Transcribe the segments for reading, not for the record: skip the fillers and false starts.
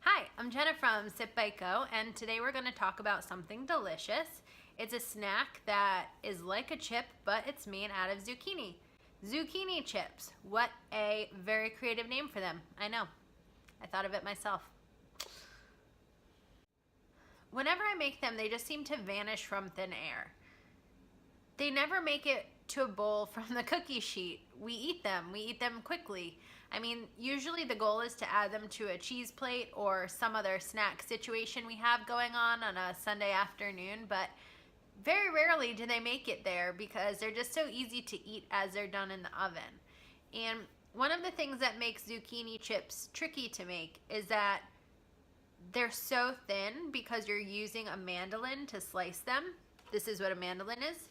Hi, I'm Jenna from Sip Bite Go, and today we're going to talk about something delicious. It's a snack that is like a chip, but it's made out of zucchini. Zucchini chips. What a very creative name for them. I know. I thought of it myself. Whenever I make them, they just seem to vanish from thin air. They never make it to a bowl from the cookie sheet. We eat them quickly. I mean, usually the goal is to add them to a cheese plate or some other snack situation we have going on a Sunday afternoon, but very rarely do they make it there because they're just so easy to eat as they're done in the oven. And one of the things that makes zucchini chips tricky to make is that they're so thin because you're using a mandoline to slice them. This is what a mandoline is.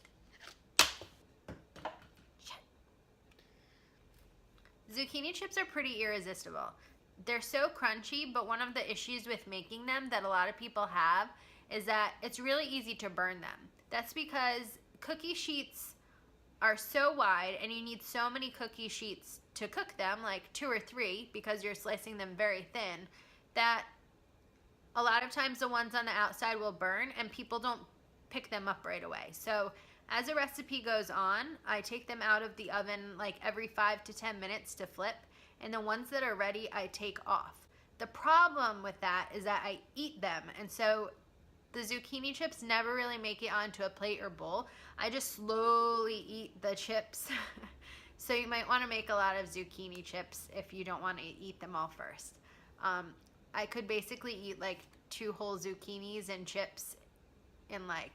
Zucchini chips are pretty irresistible. They're so crunchy, but one of the issues with making them that a lot of people have is that it's really easy to burn them. That's because cookie sheets are so wide and you need so many cookie sheets to cook them, like 2 or 3, because you're slicing them very thin, that a lot of times the ones on the outside will burn and people don't pick them up right away. So as the recipe goes on, I take them out of the oven like every 5 to 10 minutes to flip, and the ones that are ready I take off. The problem with that is that I eat them, and so the zucchini chips never really make it onto a plate or bowl. I just slowly eat the chips. So you might want to make a lot of zucchini chips if you don't want to eat them all first. I could basically eat like 2 whole zucchinis and chips in like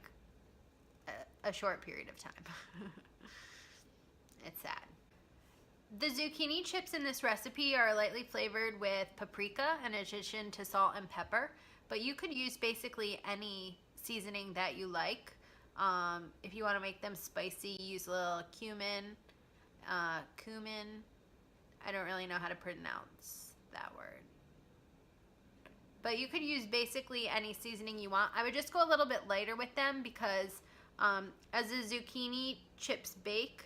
a short period of time. It's sad. The zucchini chips in this recipe are lightly flavored with paprika in addition to salt and pepper, but you could use basically any seasoning that you like. If you want to make them spicy, use a little cumin. I don't really know how to pronounce that word. But you could use basically any seasoning you want. I would just go a little bit lighter with them because as the zucchini chips bake,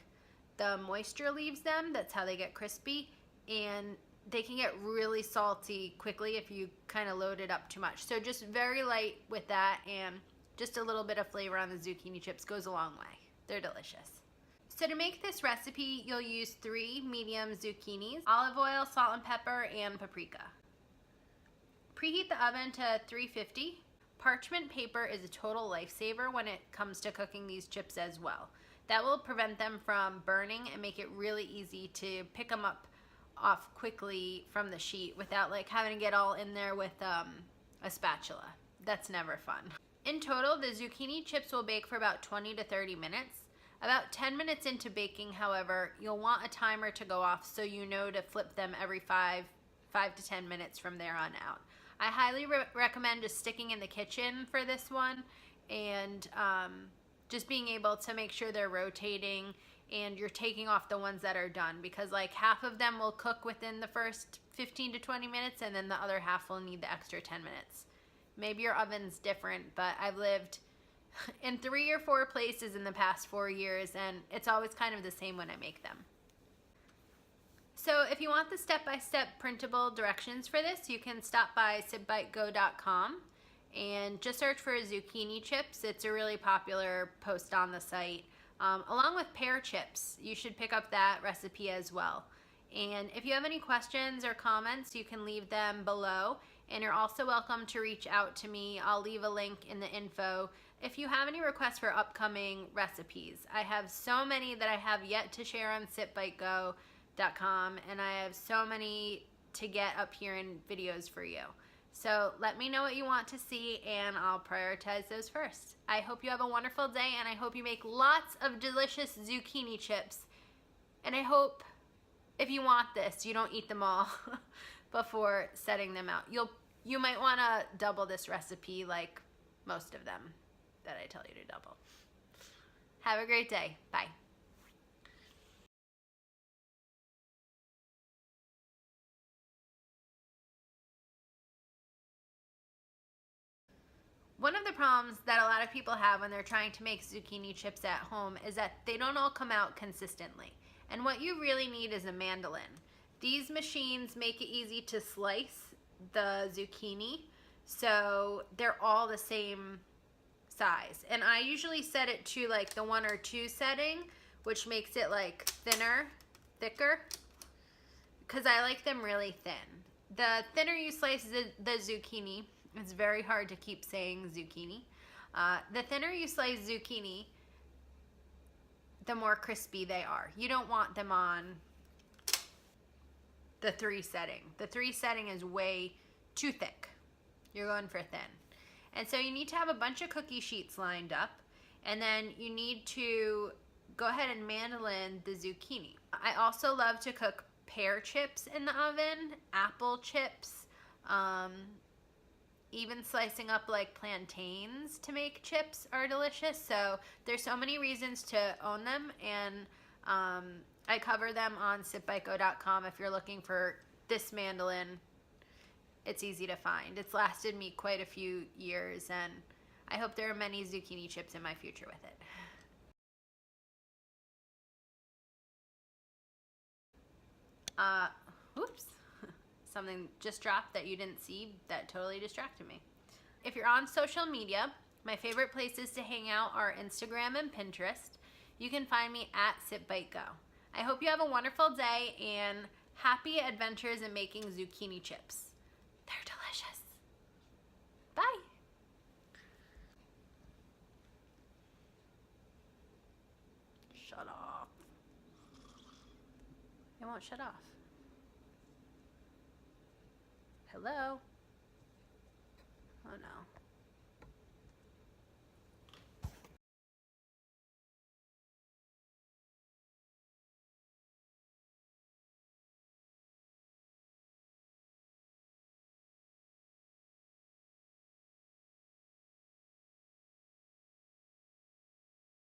the moisture leaves them. That's how they get crispy, and they can get really salty quickly if you kind of load it up too much. So just very light with that, and just a little bit of flavor on the zucchini chips goes a long way. They're delicious. So to make this recipe, you'll use 3 medium zucchinis, olive oil, salt and pepper, and paprika. Preheat the oven to 350. Parchment paper is a total lifesaver when it comes to cooking these chips as well. That will prevent them from burning and make it really easy to pick them up off quickly from the sheet without like having to get all in there with a spatula. That's never fun. In total, the zucchini chips will bake for about 20 to 30 minutes. About 10 minutes into baking, however, you'll want a timer to go off so you know to flip them every 5 to 10 minutes from there on out. I highly recommend just sticking in the kitchen for this one and just being able to make sure they're rotating and you're taking off the ones that are done, because like half of them will cook within the first 15 to 20 minutes and then the other half will need the extra 10 minutes. Maybe your oven's different, but I've lived in 3 or 4 places in the past 4 years and it's always kind of the same when I make them. So if you want the step-by-step printable directions for this, you can stop by sipbitego.com and just search for zucchini chips. It's a really popular post on the site. Along with pear chips, you should pick up that recipe as well. And if you have any questions or comments, you can leave them below. And you're also welcome to reach out to me. I'll leave a link in the info if you have any requests for upcoming recipes. I have so many that I have yet to share on sipbitego.com, and I have so many to get up here in videos for you. So let me know what you want to see and I'll prioritize those first. I hope you have a wonderful day, and I hope you make lots of delicious zucchini chips. And I hope if you want this, you don't eat them all before setting them out. You might want to double this recipe like most of them that I tell you to double. Have a great day. Bye. One of the problems that a lot of people have when they're trying to make zucchini chips at home is that they don't all come out consistently. And what you really need is a mandoline. These machines make it easy to slice the zucchini. So they're all the same size. And I usually set it to like the 1 or 2 setting, which makes it like thicker, because I like them really thin. The thinner you slice the zucchini, it's very hard to keep saying zucchini. The thinner you slice zucchini, the more crispy they are. You don't want them on the 3 setting. The 3 setting is way too thick. You're going for thin. And so you need to have a bunch of cookie sheets lined up, and then you need to go ahead and mandoline the zucchini. I also love to cook pear chips in the oven, apple chips, even slicing up like plantains to make chips are delicious. So there's so many reasons to own them, and I cover them on sipbyco.com if you're looking for this mandoline. It's easy to find. It's lasted me quite a few years, and I hope there are many zucchini chips in my future with it. Oops. Something just dropped that you didn't see that totally distracted me. If you're on social media, my favorite places to hang out are Instagram and Pinterest. You can find me at SitBiteGo. I hope you have a wonderful day and happy adventures in making zucchini chips. They're delicious. Bye. Shut off. It won't shut off. Hello? Oh no.